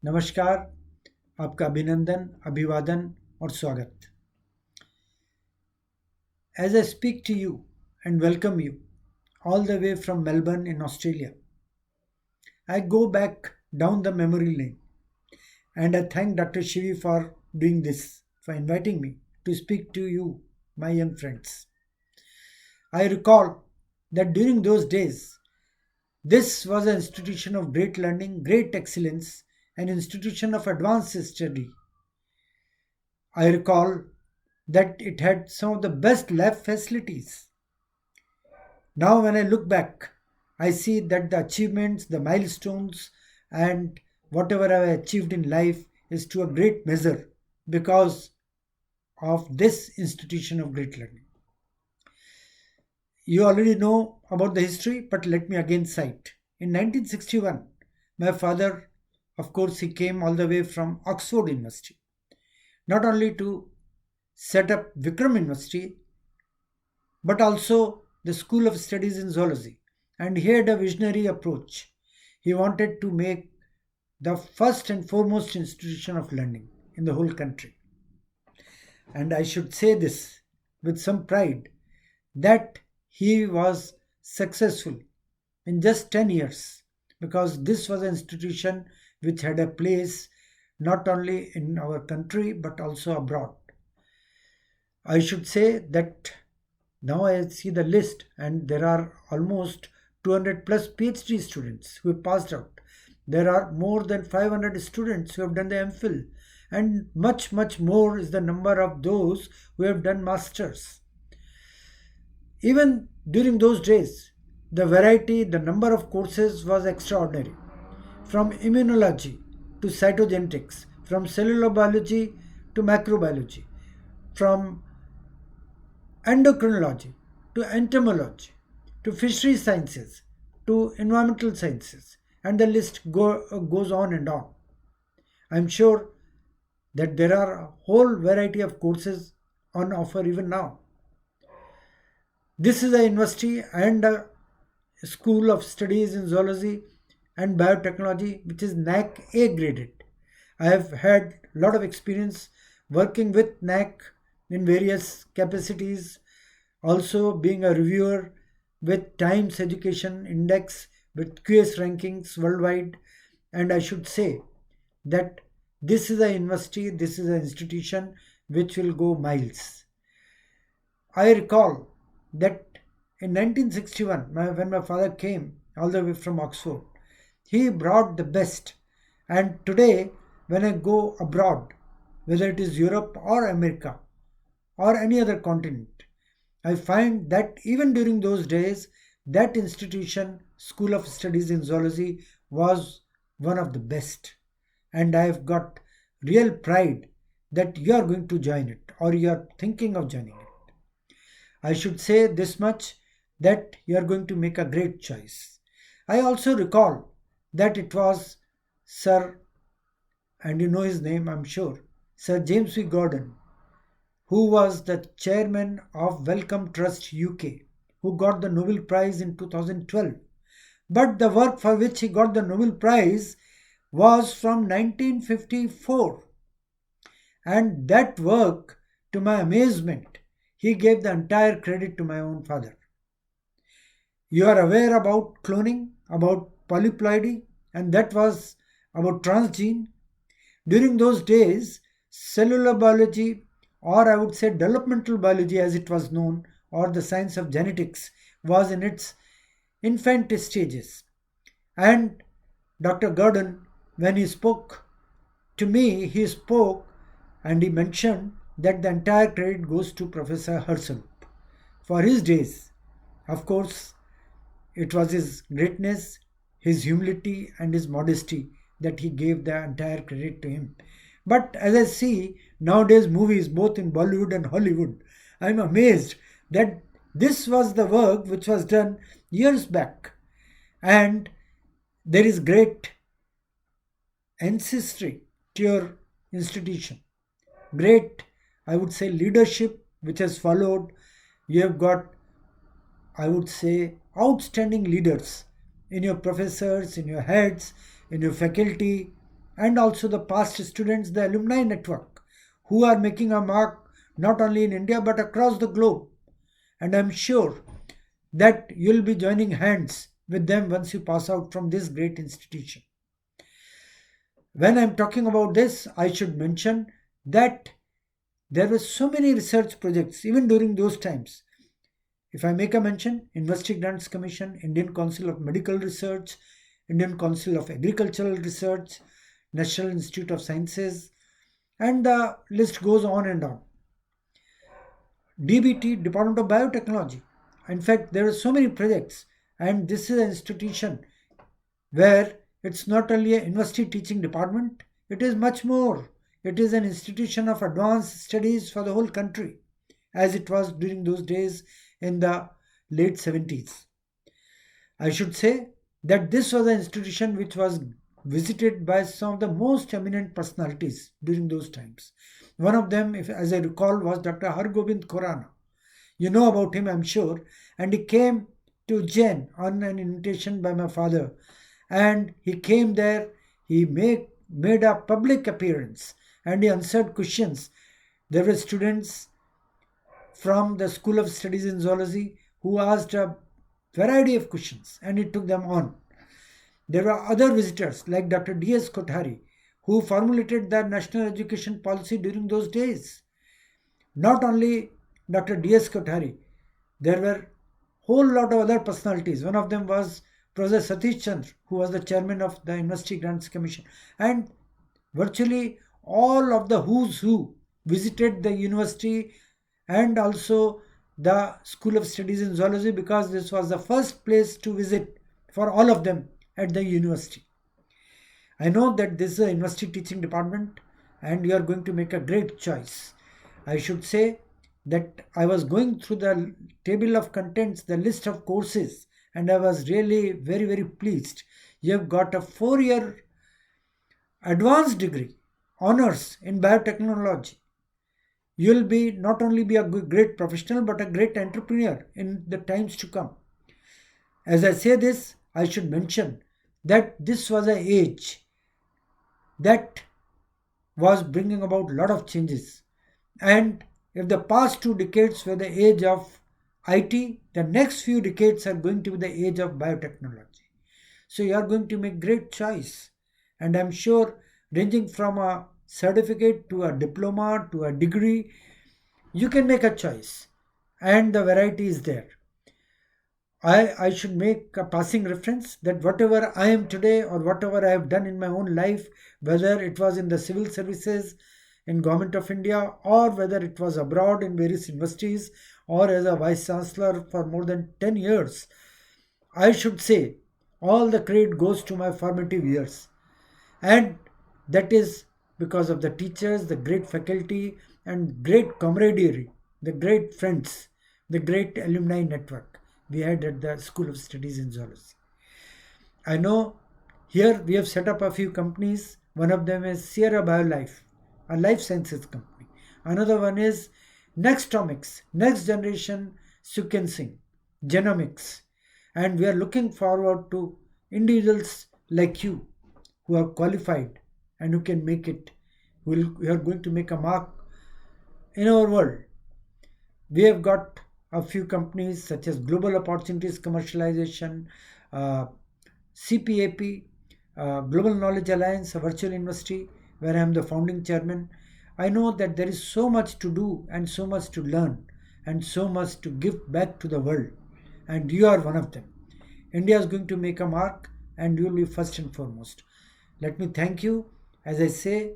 नमस्कार, आपका अभिनंदन, अभिवादन और स्वागत. As I speak to you and welcome you all the way from Melbourne in Australia, I go back down the memory lane and I thank Dr. Shivi for doing this, for inviting me to speak to you, my young friends. I recall that during those days, this was an institution of great learning, great excellence, an institution of advanced study. I recall that it had some of the best lab facilities. Now, when I look back, I see that the achievements, the milestones, and whatever I have achieved in life is to a great measure because of this institution of great learning. You already know about the history, but let me again cite. In 1961, my father, of course, he came all the way from Oxford University, not only to set up Vikram University, but also the School of Studies in Zoology. And he had a visionary approach. He wanted to make the first and foremost institution of learning in the whole country. And I should say this with some pride that he was successful in just 10 years because this was an institution which had a place not only in our country but also abroad. I should say that now I see the list, and there are almost 200 plus PhD students who have passed out. There are more than 500 students who have done the MPhil, and much more is the number of those who have done masters. Even during those days, the variety, the number of courses was extraordinary. From immunology to cytogenetics, from cellular biology to macrobiology, from endocrinology to entomology to fishery sciences to environmental sciences, and the list goes on and on. I'm sure that there are a whole variety of courses on offer even now. This is a university and a school of studies in zoology and biotechnology which is NAC A graded. I have had a lot of experience working with NAC in various capacities, also being a reviewer with Times Education Index, with QS rankings worldwide. And I should say that this is a university, this is an institution which will go miles. I recall that in 1961, when my father came all the way from Oxford, he brought the best. And today, when I go abroad, whether it is Europe or America or any other continent, I find that even during those days, that institution, School of Studies in Zoology, was one of the best. And I have got real pride that you are going to join it or you are thinking of joining it. I should say this much, that you are going to make a great choice. I also recall that it was Sir, and you know his name, I'm sure, Sir James V. Gordon, who was the chairman of Wellcome Trust UK, who got the Nobel Prize in 2012. But the work for which he got the Nobel Prize was from 1954. And that work, to my amazement, he gave the entire credit to my own father. You are aware about cloning, about polyploidy, and that was about transgene. During those days, cellular biology, or I would say developmental biology as it was known, or the science of genetics, was in its infant stages. And Dr. Gordon, when he spoke to me, he spoke and he mentioned that the entire credit goes to Professor Herschel for his days. Of course, it was his greatness, his humility, and his modesty that he gave the entire credit to him. But as I see nowadays movies both in Bollywood and Hollywood, I'm amazed that this was the work which was done years back. And there is great ancestry to your institution. Great, I would say, leadership which has followed. You have got, I would say, outstanding leaders in your professors, in your heads, in your faculty, and also the past students, the alumni network, who are making a mark not only in India but across the globe. And I'm sure that you'll be joining hands with them once you pass out from this great institution. When I'm talking about this, I should mention that there were so many research projects even during those times. If I make a mention, University Grants Commission, Indian Council of Medical Research, Indian Council of Agricultural Research, National Institute of Sciences, and the list goes on and on. DBT, Department of Biotechnology. In fact, there are so many projects, and this is an institution where it's not only a university teaching department, it is much more. It is an institution of advanced studies for the whole country, as it was during those days in the late 70s. I should say that this was an institution which was visited by some of the most eminent personalities during those times. One of them, if, as I recall, was Dr. Hargobind Khorana. You know about him, I'm sure. And he came to Ujjain on an invitation by my father. And he came there, he made a public appearance and he answered questions. There were students from the School of Studies in Zoology who asked a variety of questions and he took them on. There were other visitors like Dr. D.S. Kothari who formulated the national education policy during those days. Not only Dr. D.S. Kothari, there were whole lot of other personalities. One of them was Professor Satish Chandra, who was the chairman of the University Grants Commission. And virtually all of the who's who visited the university and also the School of Studies in Zoology, because this was the first place to visit for all of them at the university. I know that this is a university teaching department and you are going to make a great choice. I should say that I was going through the table of contents, the list of courses, and I was really very, very pleased. You have got a 4-year advanced degree, honors in biotechnology. You will be not only be a great professional but a great entrepreneur in the times to come. As I say this, I should mention that this was an age that was bringing about a lot of changes. And if the past 2 decades were the age of IT, the next few decades are going to be the age of biotechnology. So you are going to make great choice. And I'm sure ranging from a certificate to a diploma to a degree, you can make a choice. And the variety is there. I should make a passing reference that whatever I am today or whatever I have done in my own life, whether it was in the civil services in Government of India or whether it was abroad in various universities or as a vice chancellor for more than 10 years, I should say all the credit goes to my formative years. And that is because of the teachers, the great faculty and great camaraderie, the great friends, the great alumni network we had at the School of Studies in Zoology. I know here we have set up a few companies. One of them is Sierra BioLife, a life sciences company. Another one is Nextomics, next generation sequencing, genomics. And we are looking forward to individuals like you who are qualified and who can make it. We are going to make a mark in our world. We have got a few companies such as Global Opportunities Commercialization, CPAP, Global Knowledge Alliance, a virtual university where I am the founding chairman. I know that there is so much to do and so much to learn and so much to give back to the world. And you are one of them. India is going to make a mark and you will be first and foremost. Let me thank you as I say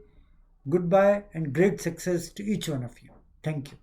goodbye and great success to each one of you. Thank you.